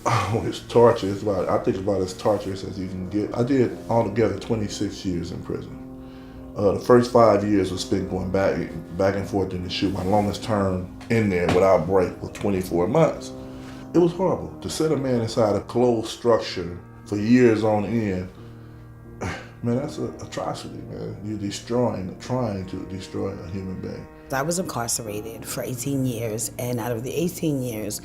Oh, it's torture. I think about as torturous as you can get. I did altogether 26 years in prison. The first 5 years was spent going back and forth in the SHU. My longest term in there without break was 24 months. It was horrible to set a man inside a closed structure for years on end. Man, that's an atrocity, man. You're trying to destroy a human being. I was incarcerated for 18 years, and out of the 18 years,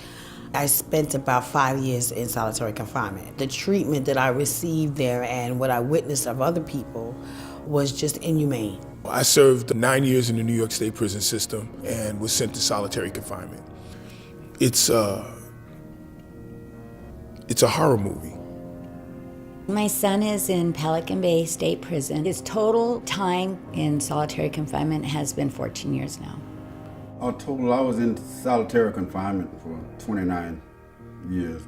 I spent about 5 years in solitary confinement. The treatment that I received there and what I witnessed of other people was just inhumane. I served 9 years in the New York State prison system and was sent to solitary confinement. It's a horror movie. My son is in Pelican Bay State Prison. His total time in solitary confinement has been 14 years now. All total, I was in solitary confinement for 29 years.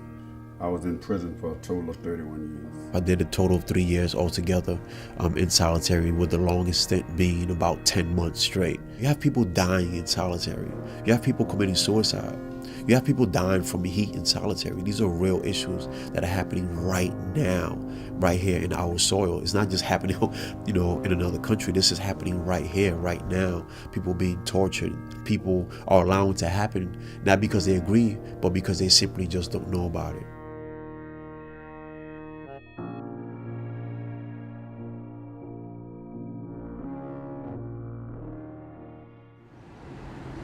I was in prison for a total of 31 years. I did a total of 3 years altogether in solitary, with the longest stint being about 10 months straight. You have people dying in solitary. You have people committing suicide. You have people dying from heat in solitary. These are real issues that are happening right now, right here in our soil. It's not just happening, in another country. This is happening right here, right now. People being tortured. People are allowing it to happen, not because they agree, but because they simply just don't know about it.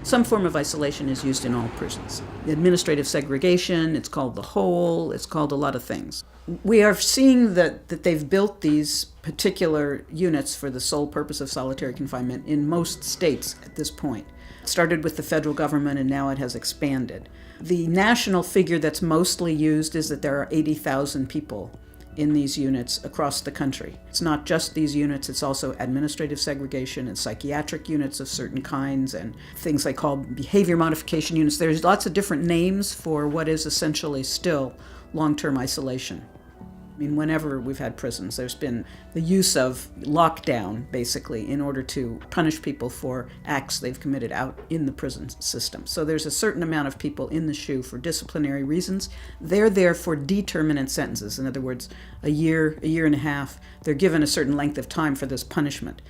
Some form of isolation is used in all prisons. Administrative segregation, it's called the hole, it's called a lot of things. We are seeing that they've built these particular units for the sole purpose of solitary confinement in most states at this point. It started with the federal government and now it has expanded. The national figure that's mostly used is that there are 80,000 people in these units across the country. It's not just these units, it's also administrative segregation and psychiatric units of certain kinds and things they call behavior modification units. There's lots of different names for what is essentially still long-term isolation. I mean, whenever we've had prisons, there's been the use of lockdown, basically, in order to punish people for acts they've committed out in the prison system. So there's a certain amount of people in the SHU for disciplinary reasons. They're there for determinate sentences. In other words, a year and a half. They're given a certain length of time for this punishment.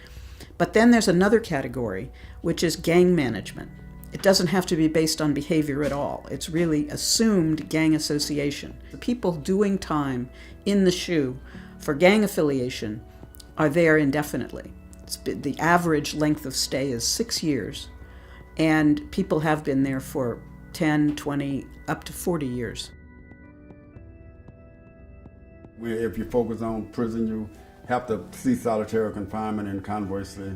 But then there's another category, which is gang management. It doesn't have to be based on behavior at all. It's really assumed gang association. The people doing time in the SHU for gang affiliation are there indefinitely. The average length of stay is 6 years, and people have been there for 10, 20, up to 40 years. If you focus on prison, you have to see solitary confinement, and conversely,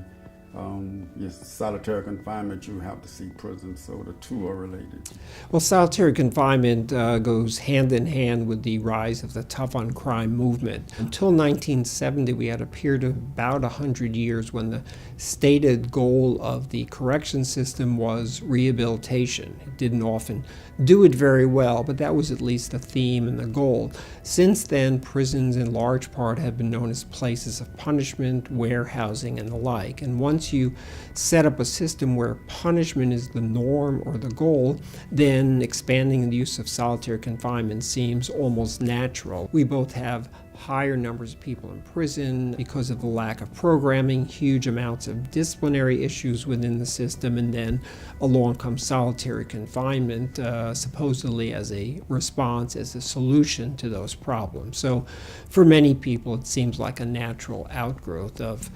solitary confinement, you have to see prison, so the two are related. Well, solitary confinement goes hand in hand with the rise of the tough on crime movement. Until 1970, we had a period of about 100 years when the stated goal of the correction system was rehabilitation. It didn't often do it very well, but that was at least the theme and the goal. Since then, prisons in large part have been known as places of punishment, warehousing, and the like. And once you set up a system where punishment is the norm or the goal, then expanding the use of solitary confinement seems almost natural. We both have higher numbers of people in prison because of the lack of programming, huge amounts of disciplinary issues within the system, and then along comes solitary confinement, supposedly as a response, as a solution to those problems. So for many people, it seems like a natural outgrowth of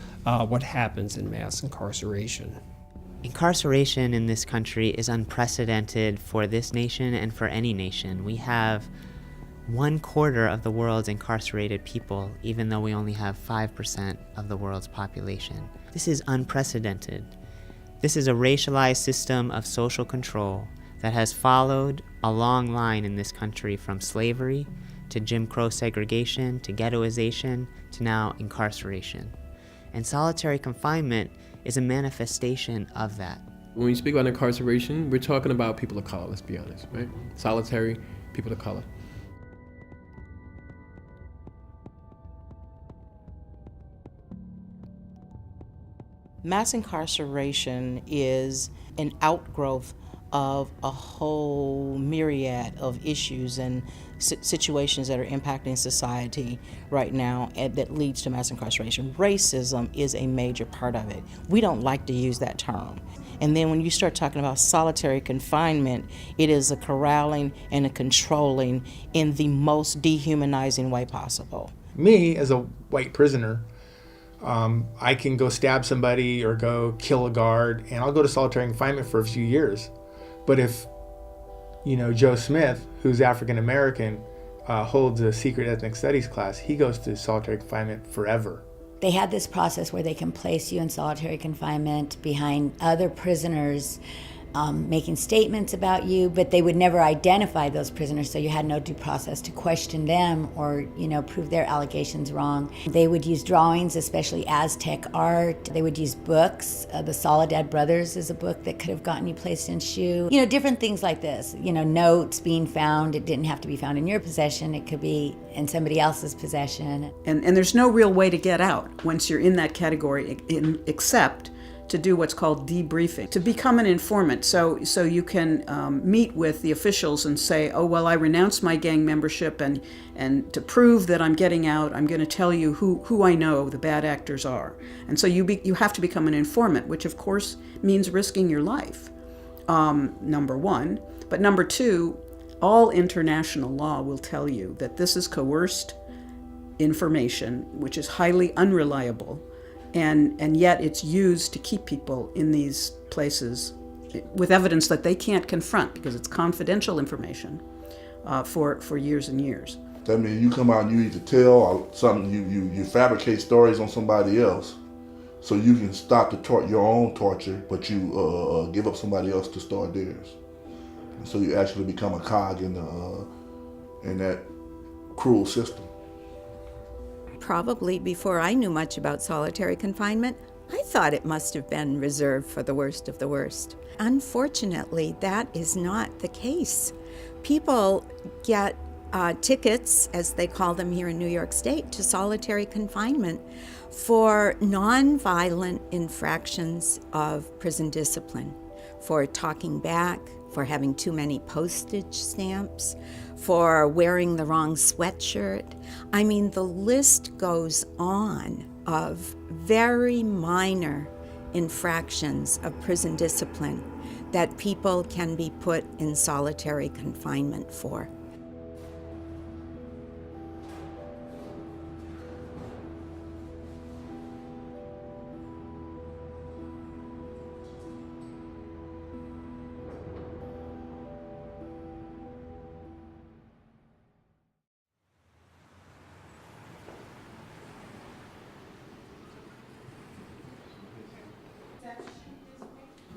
what happens in mass incarceration. Incarceration in this country is unprecedented for this nation and for any nation. We have 1/4 of the world's incarcerated people, even though we only have 5% of the world's population. This is unprecedented. This is a racialized system of social control that has followed a long line in this country, from slavery to Jim Crow segregation to ghettoization to now incarceration. And solitary confinement is a manifestation of that. When we speak about incarceration, we're talking about people of color, let's be honest, right? Solitary people of color. Mass incarceration is an outgrowth of a whole myriad of issues and situations that are impacting society right now and that leads to mass incarceration. Racism is a major part of it. We don't like to use that term. And then when you start talking about solitary confinement, it is a corralling and a controlling in the most dehumanizing way possible. Me, as a white prisoner, I can go stab somebody or go kill a guard, and I'll go to solitary confinement for a few years. But if, Joe Smith, who's African American, holds a secret ethnic studies class, he goes to solitary confinement forever. They had this process where they can place you in solitary confinement behind other prisoners making statements about you, but they would never identify those prisoners, so you had no due process to question them or, prove their allegations wrong. They would use drawings, especially Aztec art. They would use books. The Soledad Brothers is a book that could have gotten you placed in SHU. Different things like this. Notes being found. It didn't have to be found in your possession. It could be in somebody else's possession. And there's no real way to get out once you're in that category, except to do what's called debriefing, to become an informant. So you can meet with the officials and say, oh, well, I renounced my gang membership, and to prove that I'm getting out, I'm going to tell you who I know the bad actors are. And so you have to become an informant, which of course means risking your life, number one. But number two, all international law will tell you that this is coerced information, which is highly unreliable, and yet it's used to keep people in these places with evidence that they can't confront because it's confidential information for years and years. That means you come out and you either tell or something, you fabricate stories on somebody else so you can stop your own torture, but you give up somebody else to start theirs. And so you actually become a cog in that cruel system. Probably before I knew much about solitary confinement, I thought it must have been reserved for the worst of the worst. Unfortunately, that is not the case. People get tickets, as they call them here in New York State, to solitary confinement for non-violent infractions of prison discipline, for talking back, for having too many postage stamps, for wearing the wrong sweatshirt. I mean, the list goes on of very minor infractions of prison discipline that people can be put in solitary confinement for.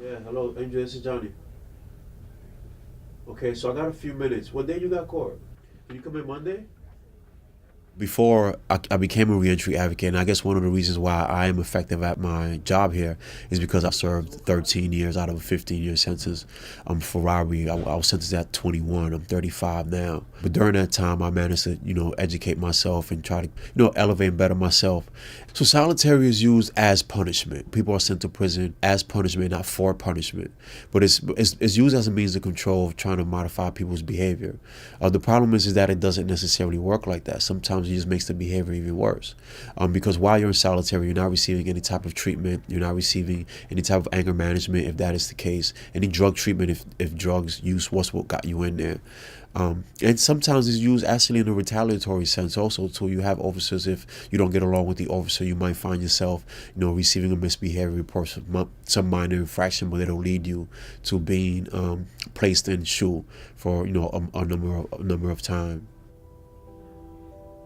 Yeah, hello, MJ, this is Johnny. Okay, so I got a few minutes. What day you got court? Can you come in Monday? Before I became a reentry advocate, and I guess one of the reasons why I am effective at my job here is because I served 13 years out of a 15-year sentence for robbery. I was sentenced at 21. I'm 35 now. But during that time, I managed to, educate myself and try to, elevate and better myself. So solitary is used as punishment. People are sent to prison as punishment, not for punishment. But it's used as a means of control, of trying to modify people's behavior. The problem is that it doesn't necessarily work like that. Sometimes it just makes the behavior even worse. Because while you're in solitary, you're not receiving any type of treatment. You're not receiving any type of anger management, if that is the case. Any drug treatment, if drugs use was what got you in there. And sometimes it's used actually in a retaliatory sense also too. You have officers, if you don't get along with the officer, you might find yourself, receiving a misbehavior report, some minor infraction, but it'll lead you to being placed in SHU for a number of time.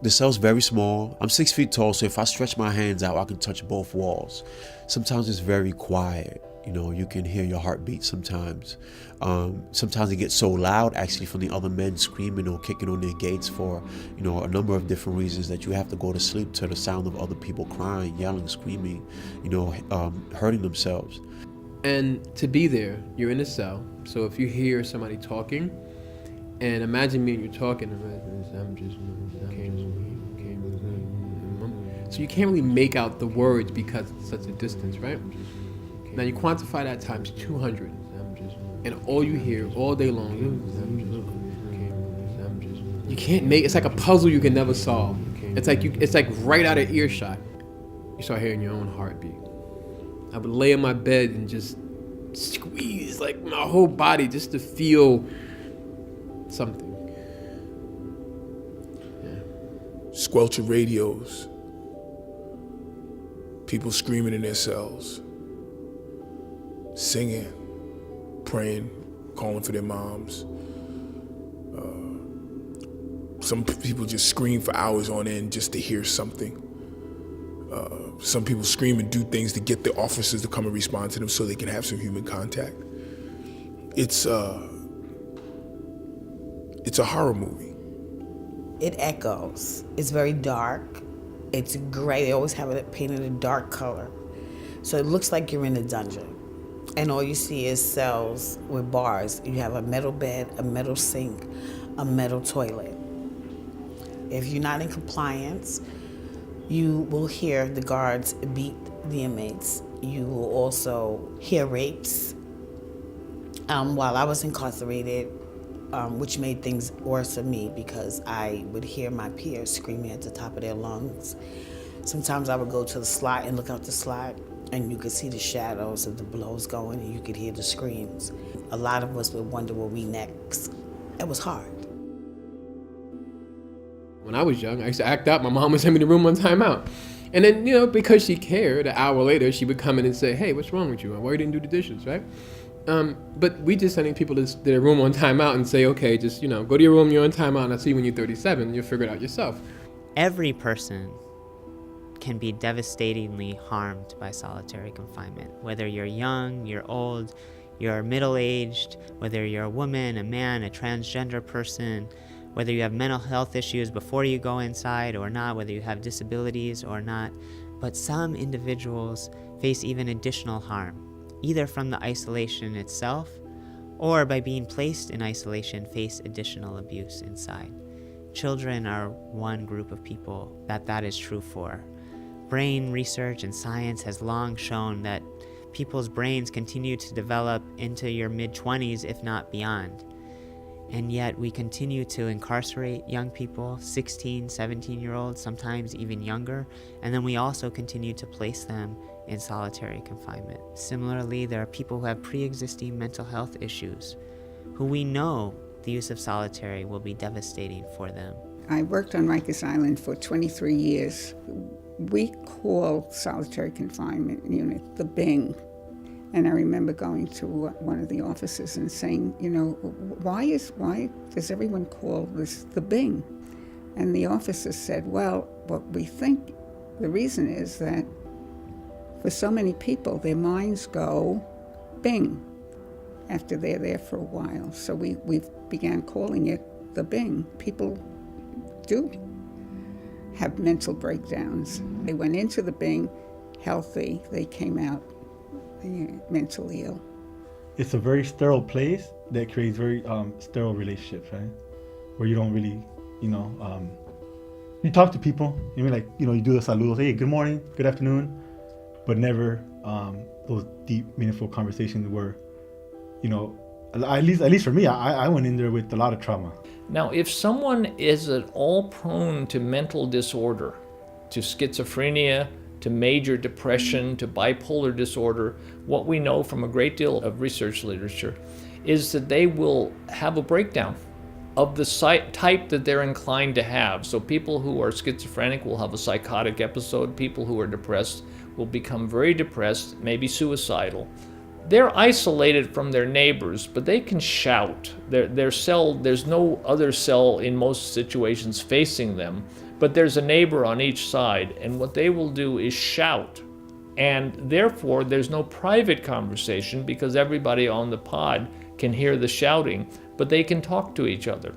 The cell's very small. I'm 6 feet tall, so if I stretch my hands out, I can touch both walls. Sometimes it's very quiet. You can hear your heartbeat sometimes. Sometimes it gets so loud actually from the other men screaming or kicking on their gates for, a number of different reasons that you have to go to sleep to the sound of other people crying, yelling, screaming, hurting themselves. And to be there, you're in a cell. So if you hear somebody talking, and imagine me and you talking, so you can't really make out the words because it's such a distance, right? Now you quantify that times 200. and all you hear all day long, you can't make, it's like a puzzle you can never solve. It's like right out of earshot. You start hearing your own heartbeat. I would lay in my bed and just squeeze like my whole body just to feel something. Squelching radios, people screaming in their cells, singing, praying, calling for their moms. Some people just scream for hours on end just to hear something. Some people scream and do things to get the officers to come and respond to them so they can have some human contact. It's a horror movie. It echoes. It's very dark. It's gray. They always have it painted a dark color. So it looks like you're in a dungeon. And all you see is cells with bars. You have a metal bed, a metal sink, a metal toilet. If you're not in compliance, you will hear the guards beat the inmates. You will also hear rapes. While I was incarcerated, which made things worse for me because I would hear my peers screaming at the top of their lungs. Sometimes I would go to the slot and look out the slot, and you could see the shadows of the blows going, and you could hear the screams. A lot of us would wonder were we next. It was hard. When I was young, I used to act out. My mom would send me to room on timeout. And then, because she cared, an hour later, she would come in and say, hey, what's wrong with you? Why you didn't do the dishes, right? But we just sending people to their room on timeout and say, okay, just, go to your room, you're on timeout, and I'll see you when you're 37, you'll figure it out yourself. Every person can be devastatingly harmed by solitary confinement, whether you're young, you're old, you're middle-aged, whether you're a woman, a man, a transgender person, whether you have mental health issues before you go inside or not, whether you have disabilities or not. But some individuals face even additional harm, either from the isolation itself or by being placed in isolation face additional abuse inside. Children are one group of people that is true for. Brain research and science has long shown that people's brains continue to develop into your mid-20s, if not beyond. And yet we continue to incarcerate young people, 16, 17-year-olds, sometimes even younger, and then we also continue to place them in solitary confinement. Similarly, there are people who have pre-existing mental health issues, who we know the use of solitary will be devastating for them. I worked on Rikers Island for 23 years. We call solitary confinement unit the Bing. And I remember going to one of the offices and saying, why does everyone call this the Bing? And the officer said, well, what we think the reason is that for so many people, their minds go Bing after they're there for a while. So we began calling it the Bing. People do have mental breakdowns. They went into the Bing healthy, they came out mentally ill. It's a very sterile place that creates very sterile relationships, right? Where you don't really, you talk to people, you do the saludos, hey, good morning, good afternoon, but never those deep, meaningful conversations where, at least for me, I went in there with a lot of trauma. Now, if someone is at all prone to mental disorder, to schizophrenia, to major depression, to bipolar disorder, what we know from a great deal of research literature is that they will have a breakdown of the type that they're inclined to have. So people who are schizophrenic will have a psychotic episode. People who are depressed will become very depressed, maybe suicidal. They're isolated from their neighbors, but they can shout. Their cell, there's no other cell in most situations facing them, but there's a neighbor on each side, and what they will do is shout. And therefore, there's no private conversation because everybody on the pod can hear the shouting, but they can talk to each other.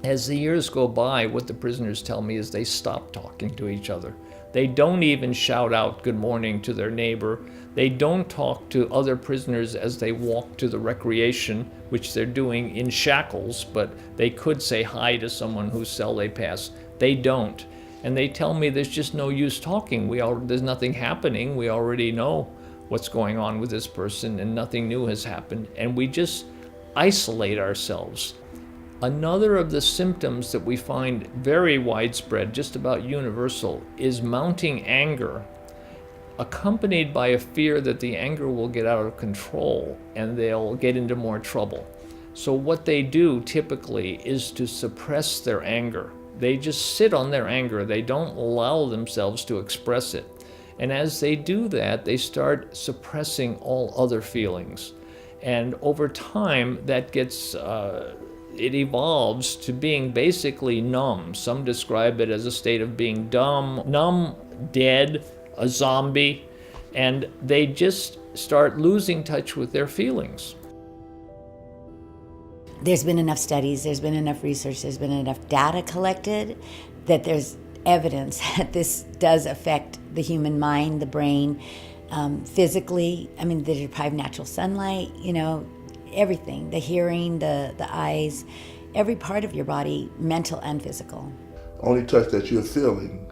As the years go by, what the prisoners tell me is they stop talking to each other. They don't even shout out good morning to their neighbor. They don't talk to other prisoners as they walk to the recreation, which they're doing in shackles, but they could say hi to someone whose cell they pass. They don't. And they tell me there's just no use talking. There's nothing happening. We already know what's going on with this person and nothing new has happened, and we just isolate ourselves. Another of the symptoms that we find very widespread, just about universal, is mounting anger, accompanied by a fear that the anger will get out of control and they'll get into more trouble. So what they do typically is to suppress their anger. They just sit on their anger. They don't allow themselves to express it. And as they do that, they start suppressing all other feelings. And over time, that gets, it evolves to being basically numb. Some describe it as a state of being numb, dead, a zombie, and they just start losing touch with their feelings. There's been enough studies, there's been enough research, there's been enough data collected that there's evidence that this does affect the human mind, the brain, physically. I mean, they deprive natural sunlight, everything, the hearing, the eyes, every part of your body, mental and physical. Only touch that you're feeling,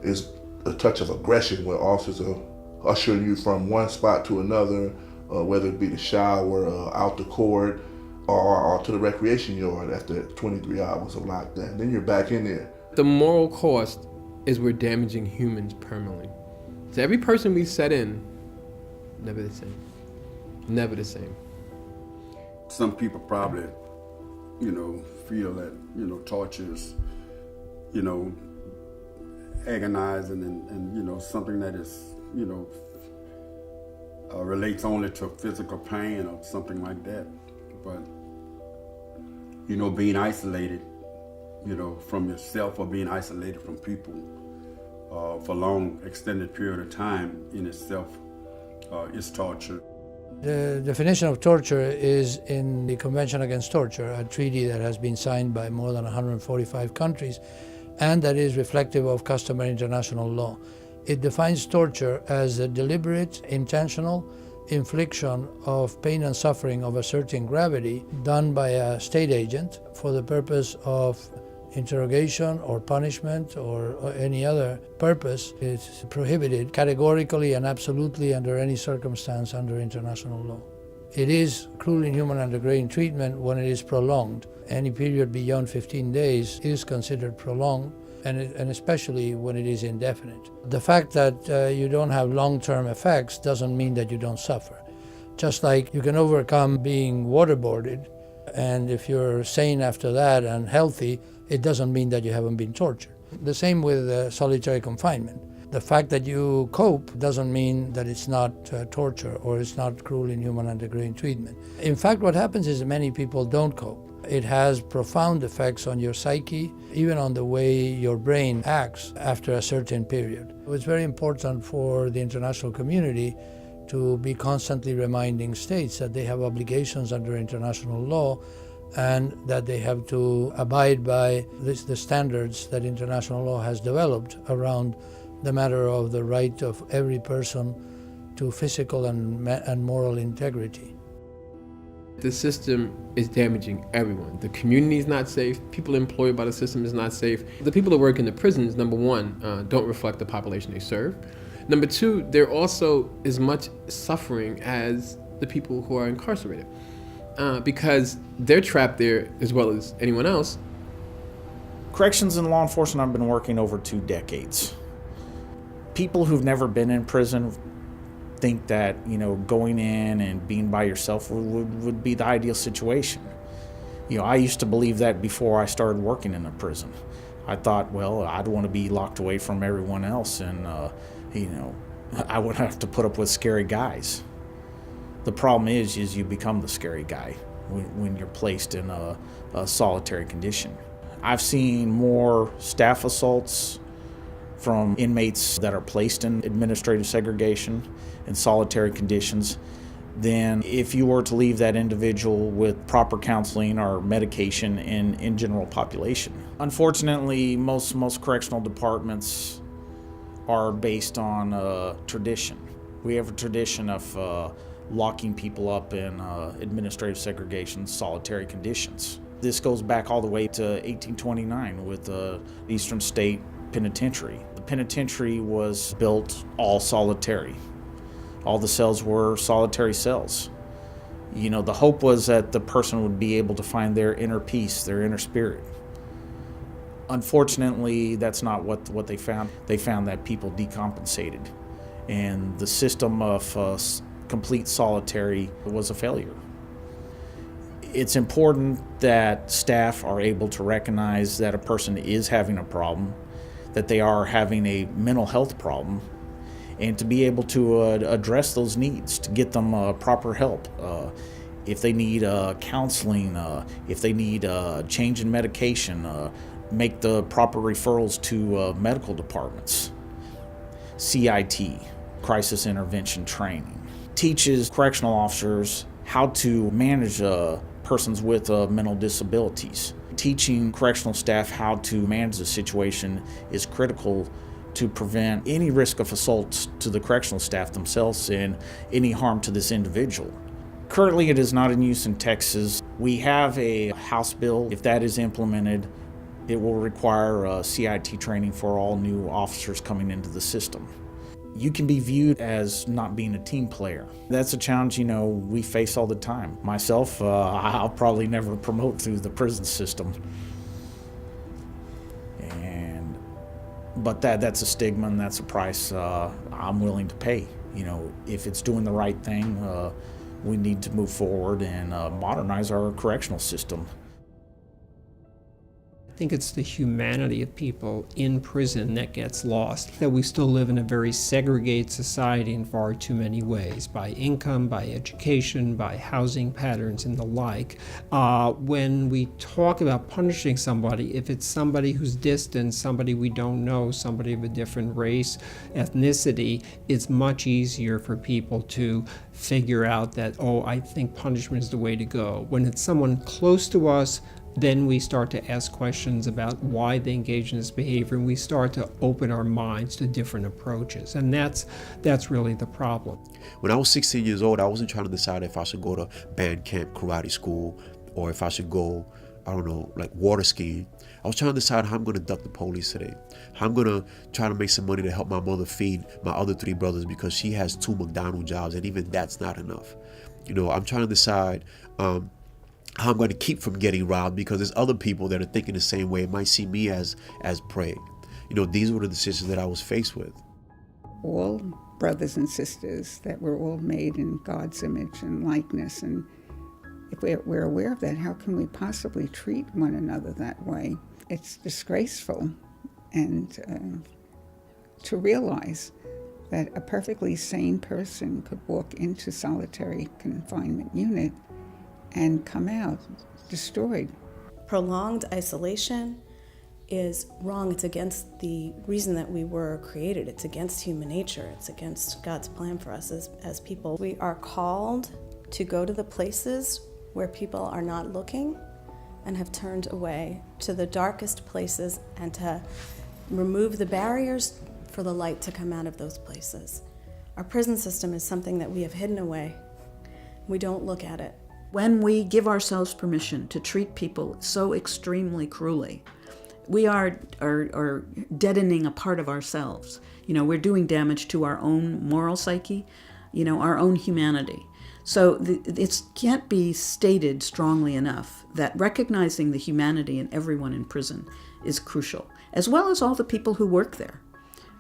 is a touch of aggression where officers are ushering you from one spot to another, whether it be the shower, out the court, or to the recreation yard after 23 hours of lockdown. Then you're back in there. The moral cost is we're damaging humans permanently. So every person we set in, never the same. Never the same. Some people probably, feel that, torture is, agonizing and something that is, relates only to physical pain or something like that. But, being isolated, from yourself or being isolated from people for a long, extended period of time in itself is torture. The definition of torture is in the Convention Against Torture, a treaty that has been signed by more than 145 countries and that is reflective of customary international law. It defines torture as a deliberate, intentional infliction of pain and suffering of a certain gravity done by a state agent for the purpose of interrogation or punishment or any other purpose. Is prohibited categorically and absolutely under any circumstance under international law. It is cruel, inhuman, and degrading treatment when it is prolonged. Any period beyond 15 days is considered prolonged, and especially when it is indefinite. The fact that you don't have long-term effects doesn't mean that you don't suffer. Just like you can overcome being waterboarded, and if you're sane after that and healthy, it doesn't mean that you haven't been tortured. The same with solitary confinement. The fact that you cope doesn't mean that it's not torture or it's not cruel, inhuman, and degrading treatment. In fact, what happens is many people don't cope. It has profound effects on your psyche, even on the way your brain acts after a certain period. It's very important for the international community to be constantly reminding states that they have obligations under international law and that they have to abide by the standards that international law has developed around the matter of the right of every person to physical and moral integrity. The system is damaging everyone. The community is not safe. People employed by the system is not safe. The people that work in the prisons, number one, don't reflect the population they serve. Number two, they're also as much suffering as the people who are incarcerated because they're trapped there as well as anyone else. Corrections and law enforcement, I've been working over 2 decades. People who've never been in prison think that, going in and being by yourself would be the ideal situation. I used to believe that before I started working in a prison. I thought, well, I'd want to be locked away from everyone else and, I would have to put up with scary guys. The problem is you become the scary guy when you're placed in a solitary condition. I've seen more staff assaults from inmates that are placed in administrative segregation in solitary conditions than if you were to leave that individual with proper counseling or medication in general population. Unfortunately, most correctional departments are based on tradition. We have a tradition of locking people up in administrative segregation, solitary conditions. This goes back all the way to 1829 with the Eastern State Penitentiary. The penitentiary was built all solitary. All the cells were solitary cells. You know, the hope was that the person would be able to find their inner peace, their inner spirit. Unfortunately, that's not what they found. They found that people decompensated, and the system of complete solitary was a failure. It's important that staff are able to recognize that a person is having a problem, that they are having a mental health problem, and to be able to address those needs, to get them proper help. If they need counseling, if they need change in medication, make the proper referrals to medical departments. CIT, crisis intervention training, teaches correctional officers how to manage persons with mental disabilities. Teaching correctional staff how to manage the situation is critical to prevent any risk of assaults to the correctional staff themselves and any harm to this individual. Currently, it is not in use in Texas. We have a House bill. If that is implemented, it will require CIT training for all new officers coming into the system. You can be viewed as not being a team player. That's a challenge, you know, we face all the time. Myself, I'll probably never promote through the prison system. But that's a stigma and that's a price I'm willing to pay. You know, if it's doing the right thing, we need to move forward and modernize our correctional system. I think it's the humanity of people in prison that gets lost, that we still live in a very segregated society in far too many ways, by income, by education, by housing patterns and the like. When we talk about punishing somebody, if it's somebody who's distant, somebody we don't know, somebody of a different race, ethnicity, it's much easier for people to figure out that, oh, I think punishment is the way to go. When it's someone close to us, then we start to ask questions about why they engage in this behavior, and we start to open our minds to different approaches. And that's really the problem. When I was 16 years old, I wasn't trying to decide if I should go to band camp, karate school, or if I should go, I don't know, like water skiing. I was trying to decide how I'm going to duck the police today. How I'm going to try to make some money to help my mother feed my other 3 brothers because she has 2 McDonald's jobs, and even that's not enough. You know, I'm trying to decide how I'm going to keep from getting robbed because there's other people that are thinking the same way. It might see me as prey. You know, these were the decisions that I was faced with. All brothers and sisters that were all made in God's image and likeness, and if we're aware of that, how can we possibly treat one another that way? It's disgraceful, and to realize that a perfectly sane person could walk into solitary confinement unit and come out destroyed. Prolonged isolation is wrong. It's against the reason that we were created. It's against human nature. It's against God's plan for us as people. We are called to go to the places where people are not looking and have turned away, to the darkest places, and to remove the barriers for the light to come out of those places. Our prison system is something that we have hidden away. We don't look at it. When we give ourselves permission to treat people so extremely cruelly, we are deadening a part of ourselves. You know, we're doing damage to our own moral psyche, you know, our own humanity. So it can't be stated strongly enough that recognizing the humanity in everyone in prison is crucial, as well as all the people who work there.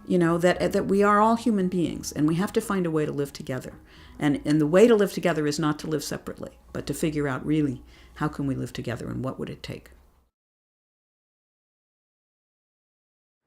You know, that we are all human beings, and we have to find a way to live together. And the way to live together is not to live separately, but to figure out really how can we live together and what would it take.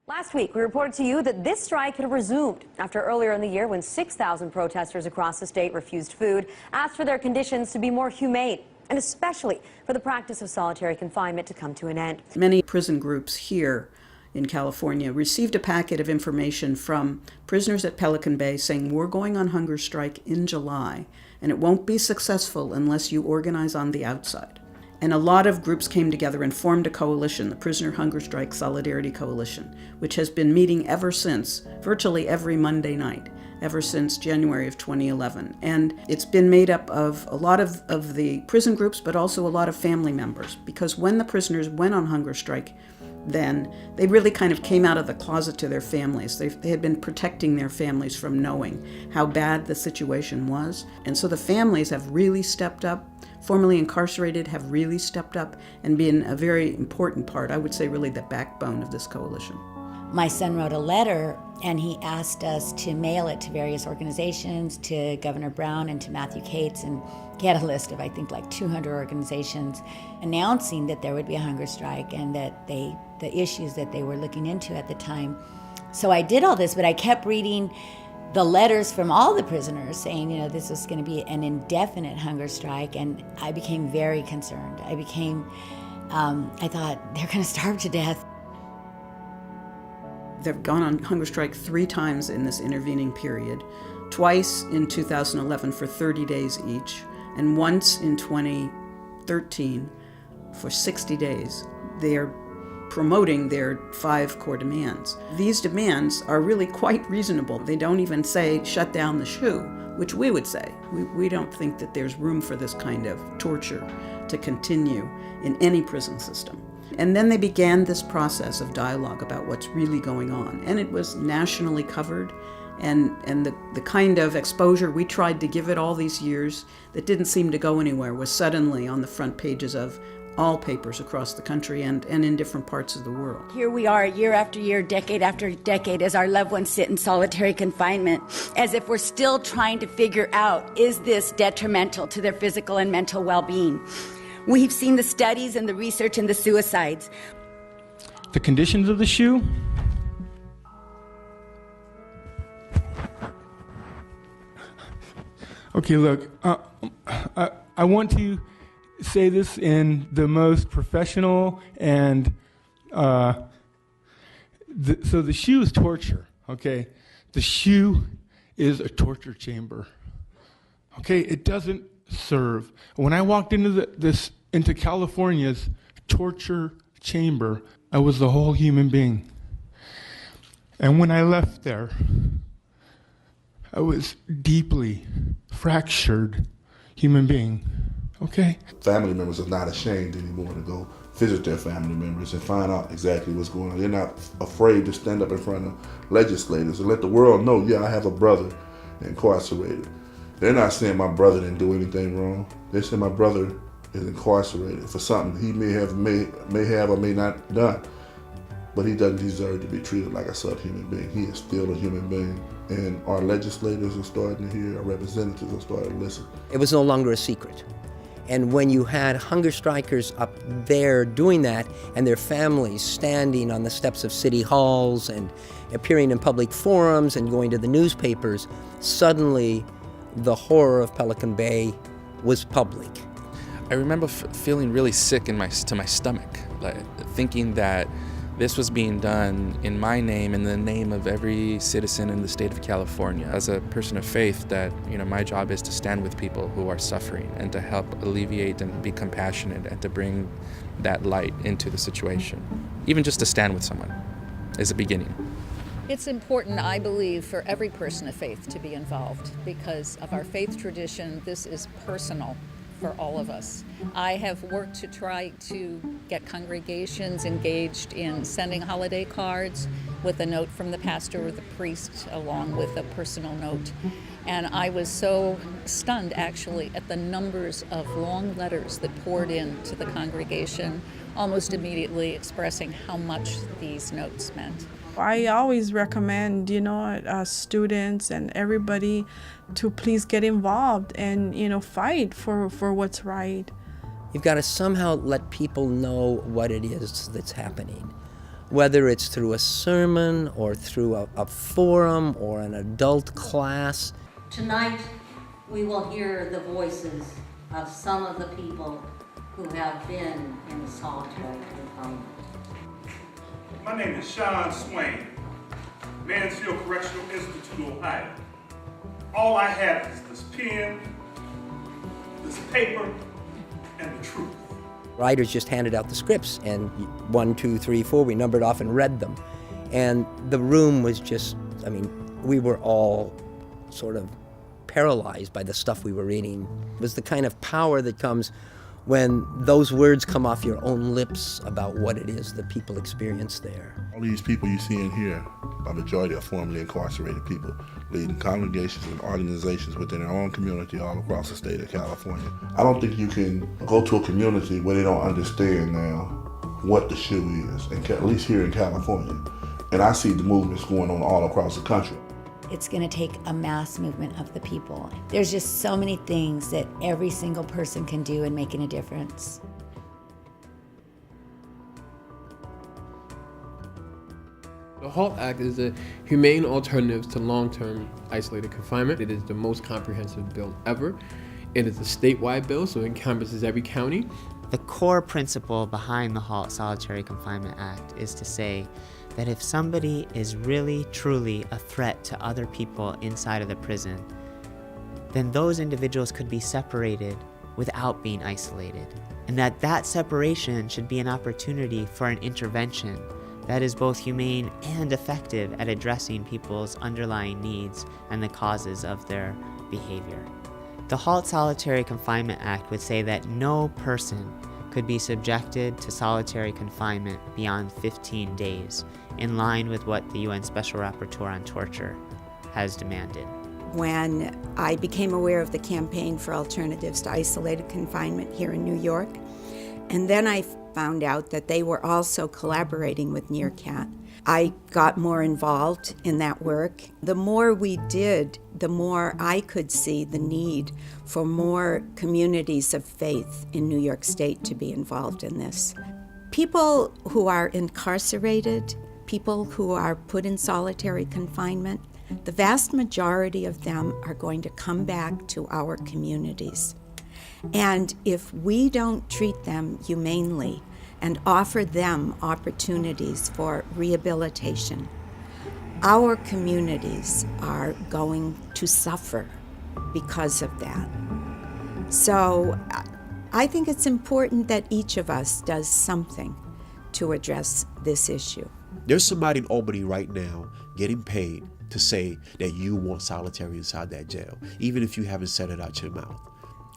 Last week, we reported to you that this strike had resumed after earlier in the year when 6,000 protesters across the state refused food, asked for their conditions to be more humane, and especially for the practice of solitary confinement to come to an end. Many prison groups here in California received a packet of information from prisoners at Pelican Bay saying, we're going on hunger strike in July, and it won't be successful unless you organize on the outside. And a lot of groups came together and formed a coalition, the Prisoner Hunger Strike Solidarity Coalition, which has been meeting ever since, virtually every Monday night, ever since January of 2011. And it's been made up of a lot of the prison groups, but also a lot of family members, because when the prisoners went on hunger strike, then, they really kind of came out of the closet to their families. They had been protecting their families from knowing how bad the situation was. And so the families have really stepped up. Formerly incarcerated have really stepped up and been a very important part, I would say really the backbone of this coalition. My son wrote a letter and he asked us to mail it to various organizations, to Governor Brown and to Matthew Cates, and he had a list of I think like 200 organizations announcing that there would be a hunger strike and that the issues that they were looking into at the time. So I did all this, but I kept reading the letters from all the prisoners saying, this was going to be an indefinite hunger strike, and I became very concerned. I thought, they're going to starve to death. They've gone on hunger strike 3 times in this intervening period, twice in 2011 for 30 days each, and once in 2013 for 60 days. They are promoting their 5 core demands. These demands are really quite reasonable. They don't even say shut down the SHU, which we would say. We don't think that there's room for this kind of torture to continue in any prison system. And then they began this process of dialogue about what's really going on. And it was nationally covered. And the kind of exposure we tried to give it all these years that didn't seem to go anywhere was suddenly on the front pages of all papers across the country and in different parts of the world. Here we are year after year, decade after decade, as our loved ones sit in solitary confinement, as if we're still trying to figure out, is this detrimental to their physical and mental well-being? We've seen the studies and the research and the suicides. The conditions of the SHU. Okay, look, I want to say this in the most professional and so the SHU is torture, okay? The SHU is a torture chamber, okay? It doesn't serve. When I walked into California's torture chamber, I was a whole human being. And when I left there, I was deeply fractured human being. Okay. Family members are not ashamed anymore to go visit their family members and find out exactly what's going on. They're not afraid to stand up in front of legislators and let the world know, yeah, I have a brother incarcerated. They're not saying my brother didn't do anything wrong. They're saying my brother is incarcerated for something he may have or may not done. But he doesn't deserve to be treated like a subhuman being. He is still a human being. And our legislators are starting to hear, our representatives are starting to listen. It was no longer a secret. And when you had hunger strikers up there doing that and their families standing on the steps of city halls and appearing in public forums and going to the newspapers, suddenly the horror of Pelican Bay was public. I remember feeling really sick to my stomach, like thinking that this was being done in my name, in the name of every citizen in the state of California. As a person of faith, that my job is to stand with people who are suffering and to help alleviate and be compassionate and to bring that light into the situation. Even just to stand with someone is a beginning. It's important, I believe, for every person of faith to be involved because of our faith tradition. This is personal for all of us. I have worked to try to get congregations engaged in sending holiday cards with a note from the pastor or the priest along with a personal note. And I was so stunned actually at the numbers of long letters that poured in to the congregation almost immediately expressing how much these notes meant. I always recommend, students and everybody to please get involved and, fight for what's right. You've got to somehow let people know what it is that's happening, whether it's through a sermon or through a forum or an adult class. Tonight, we will hear the voices of some of the people who have been in solitary confinement. My name is Sean Swain, Mansfield Correctional Institute, Ohio. All I have is this pen, this paper, and the truth. Writers just handed out the scripts, and 1, 2, 3, 4, we numbered off and read them. And the room was just, we were all sort of paralyzed by the stuff we were reading. It was the kind of power that comes when those words come off your own lips about what it is that people experience there. All these people you see in here, a majority are formerly incarcerated people, leading congregations and organizations within their own community all across the state of California. I don't think you can go to a community where they don't understand now what the SHU is, and at least here in California. And I see the movements going on all across the country. It's going to take a mass movement of the people. There's just so many things that every single person can do in making a difference. The Halt Act is a humane alternative to long-term isolated confinement. It is the most comprehensive bill ever. It is a statewide bill, so it encompasses every county. The core principle behind the Halt Solitary Confinement Act is to say that if somebody is really, truly a threat to other people inside of the prison, then those individuals could be separated without being isolated. And that separation should be an opportunity for an intervention that is both humane and effective at addressing people's underlying needs and the causes of their behavior. The Halt Solitary Confinement Act would say that no person could be subjected to solitary confinement beyond 15 days, in line with what the UN Special Rapporteur on Torture has demanded. When I became aware of the campaign for alternatives to isolated confinement here in New York, and then I found out that they were also collaborating with NRCAT, I got more involved in that work. The more we did, the more I could see the need for more communities of faith in New York State to be involved in this. People who are incarcerated, people who are put in solitary confinement, the vast majority of them are going to come back to our communities. And if we don't treat them humanely and offer them opportunities for rehabilitation, our communities are going to suffer because of that. So I think it's important that each of us does something to address this issue. There's somebody in Albany right now getting paid to say that you want solitary inside that jail, even if you haven't said it out your mouth.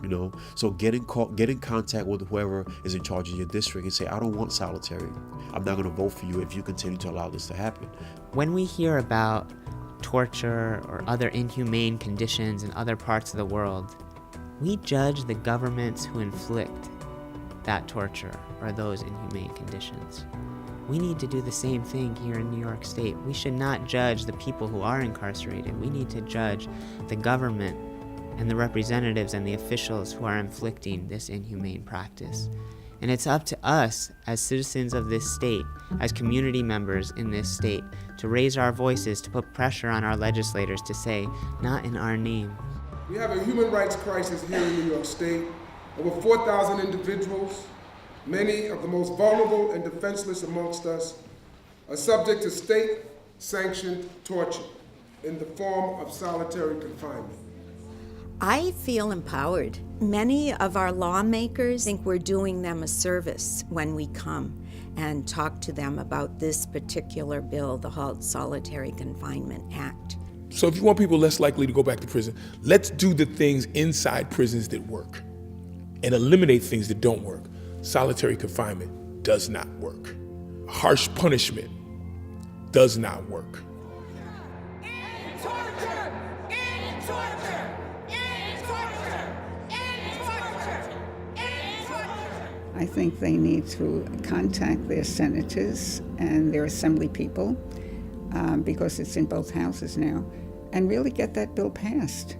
You know, so get in contact with whoever is in charge of your district and say, I don't want solitary. I'm not going to vote for you if you continue to allow this to happen. When we hear about torture or other inhumane conditions in other parts of the world, we judge the governments who inflict that torture or those inhumane conditions. We need to do the same thing here in New York State. We should not judge the people who are incarcerated. We need to judge the government and the representatives and the officials who are inflicting this inhumane practice. And it's up to us as citizens of this state, as community members in this state, to raise our voices, to put pressure on our legislators to say, not in our name. We have a human rights crisis here in New York State. Over 4,000 individuals, many of the most vulnerable and defenseless amongst us, are subject to state-sanctioned torture in the form of solitary confinement. I feel empowered. Many of our lawmakers think we're doing them a service when we come and talk to them about this particular bill, the Halt Solitary Confinement Act. So if you want people less likely to go back to prison, let's do the things inside prisons that work and eliminate things that don't work. Solitary confinement does not work. Harsh punishment does not work. I think they need to contact their senators and their assembly people, because it's in both houses now, and really get that bill passed.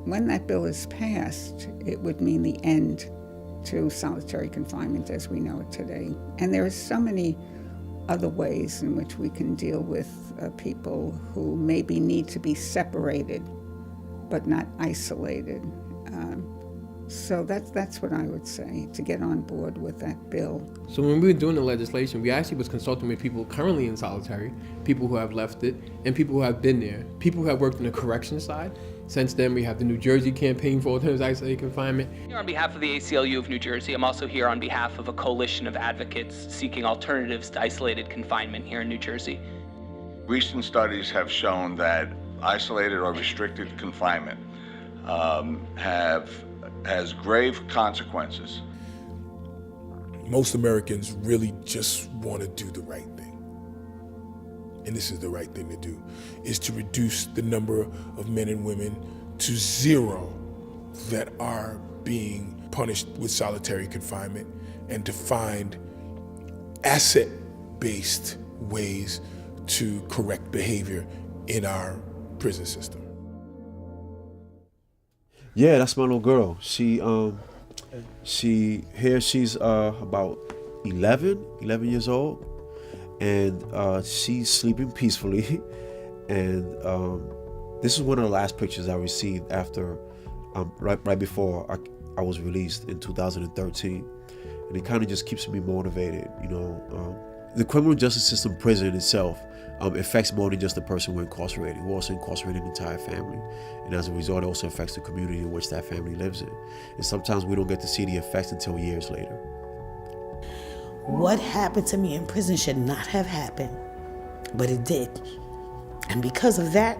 When that bill is passed, it would mean the end to solitary confinement as we know it today. And there are so many other ways in which we can deal with people who maybe need to be separated, but not isolated. So that's what I would say, to get on board with that bill. So when we were doing the legislation, we actually was consulting with people currently in solitary, people who have left it, and people who have been there, people who have worked on the correction side. Since then, we have the New Jersey campaign for alternatives to isolated confinement. Here on behalf of the ACLU of New Jersey, I'm also here on behalf of a coalition of advocates seeking alternatives to isolated confinement here in New Jersey. Recent studies have shown that isolated or restricted confinement has grave consequences. Most Americans really just want to do the right thing. And this is the right thing to do, is to reduce the number of men and women to zero that are being punished with solitary confinement, and to find asset-based ways to correct behavior in our prison system. Yeah, that's my little girl. She's about 11 years old, and she's sleeping peacefully. And this is one of the last pictures I received after, right before I was released in 2013. And it kind of just keeps me motivated, you know. The criminal justice system, prison itself, affects more than just the person we're incarcerating. We're also incarcerating the entire family. And as a result, it also affects the community in which that family lives in. And sometimes we don't get to see the effects until years later. What happened to me in prison should not have happened, but it did. And because of that,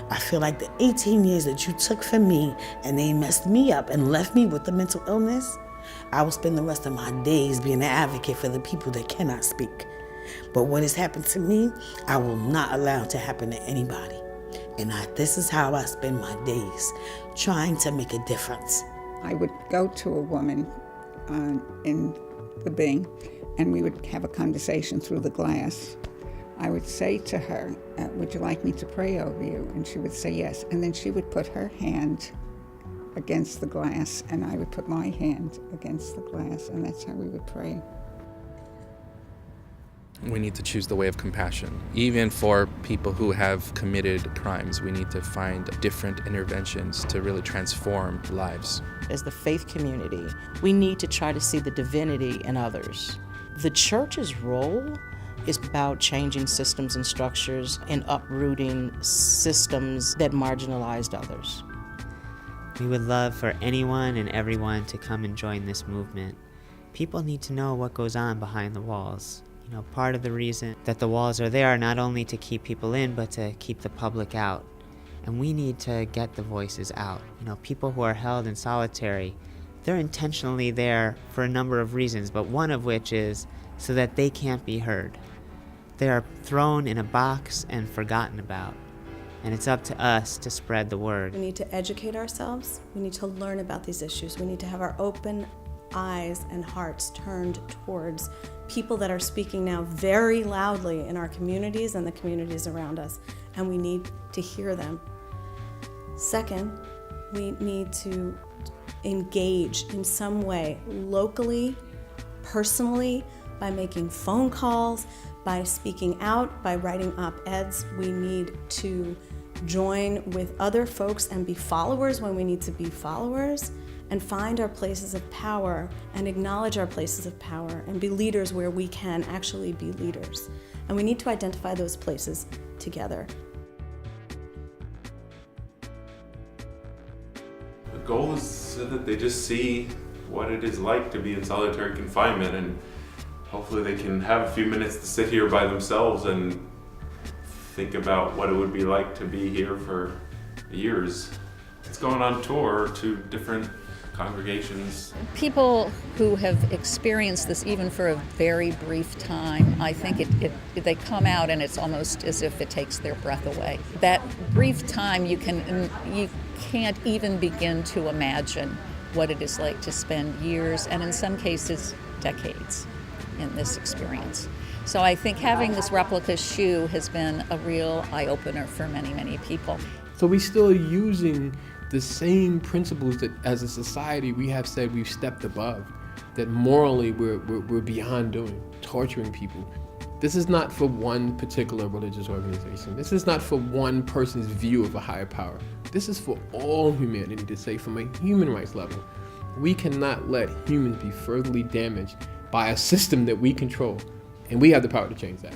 I feel like the 18 years that you took from me and they messed me up and left me with the mental illness, I will spend the rest of my days being an advocate for the people that cannot speak. But what has happened to me, I will not allow to happen to anybody. And this is how I spend my days, trying to make a difference. I would go to a woman in the Bing, and we would have a conversation through the glass. I would say to her, would you like me to pray over you? And she would say yes. And then she would put her hand against the glass, and I would put my hand against the glass, and that's how we would pray. We need to choose the way of compassion. Even for people who have committed crimes, we need to find different interventions to really transform lives. As the faith community, we need to try to see the divinity in others. The church's role is about changing systems and structures and uprooting systems that marginalized others. We would love for anyone and everyone to come and join this movement. People need to know what goes on behind the walls. You know, part of the reason that the walls are there are not only to keep people in, but to keep the public out. And we need to get the voices out. You know, people who are held in solitary, they're intentionally there for a number of reasons, but one of which is so that they can't be heard. They are thrown in a box and forgotten about. And it's up to us to spread the word. We need to educate ourselves. We need to learn about these issues. We need to have our open eyes and hearts turned towards people that are speaking now very loudly in our communities and the communities around us, and we need to hear them. Second, we need to engage in some way, locally, personally, by making phone calls, by speaking out, by writing op-eds. We need to join with other folks and be followers when we need to be followers, and find our places of power and acknowledge our places of power and be leaders where we can actually be leaders. And we need to identify those places together. The goal is so that they just see what it is like to be in solitary confinement, and hopefully they can have a few minutes to sit here by themselves and think about what it would be like to be here for years. It's going on tour to different congregations. People who have experienced this even for a very brief time, I think they come out and it's almost as if it takes their breath away. That brief time, you can't even begin to imagine what it is like to spend years, and in some cases, decades in this experience. So I think having this replica shoe has been a real eye-opener for many, many people. So we still are using the same principles that as a society we have said we've stepped above, that morally we're beyond doing, torturing people. This is not for one particular religious organization. This is not for one person's view of a higher power. This is for all humanity to say from a human rights level. We cannot let humans be furtherly damaged by a system that we control, and we have the power to change that.